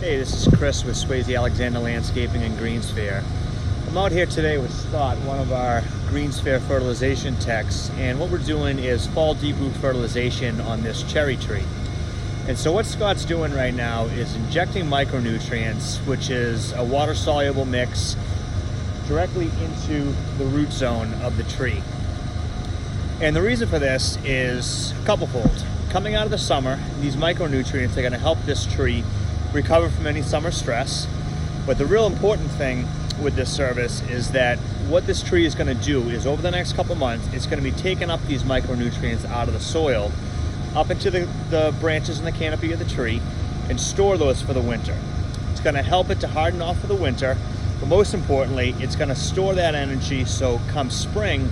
Hey, this is Chris with Swazy Alexander Landscaping and Greens Fair. I'm out here today with Scott, one of our Greens Fair fertilization techs, and what we're doing is fall deep root fertilization on this cherry tree. And so what Scott's doing right now is injecting micronutrients, which is a water-soluble mix, directly into the root zone of the tree. And the reason for this is a couple-fold. Coming out of the summer, these micronutrients are going to help this tree recover from any summer stress. But the real important thing with this service is that what this tree is going to do is over the next couple months, it's going to be taking up these micronutrients out of the soil, up into the branches and the canopy of the tree, and store those for the winter. It's going to help it to harden off for the winter, but most importantly, it's going to store that energy so come spring,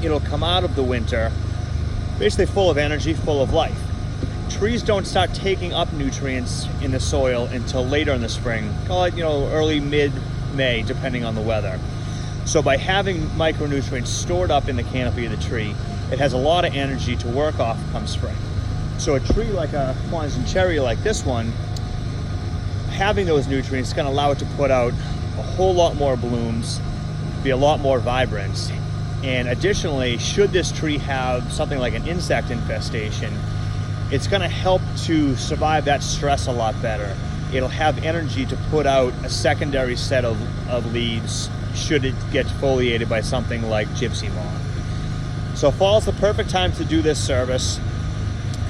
it'll come out of the winter basically full of energy, full of life. Trees don't start taking up nutrients in the soil until later in the spring, call it, early mid-May, depending on the weather. So by having micronutrients stored up in the canopy of the tree, it has a lot of energy to work off come spring. So a tree like a Swazy cherry like this one, having those nutrients is going to allow it to put out a whole lot more blooms, be a lot more vibrant. And additionally, should this tree have something like an insect infestation, it's going to help to survive that stress a lot better. It'll have energy to put out a secondary set of leaves should it get foliated by something like gypsy moth. So fall is the perfect time to do this service.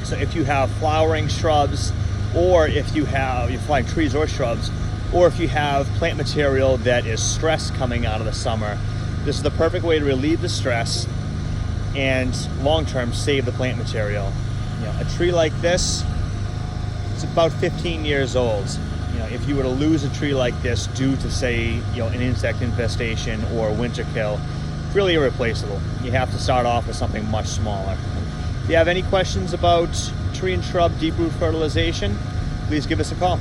So if you have flowering shrubs, or if you're flying trees or shrubs, or if you have plant material that is stress coming out of the summer, this is the perfect way to relieve the stress and long-term save the plant material. A tree like this, it's about 15 years old. If you were to lose a tree like this due to, say, an insect infestation or a winter kill, it's really irreplaceable. You have to start off with something much smaller. If you have any questions about tree and shrub deep root fertilization, please give us a call.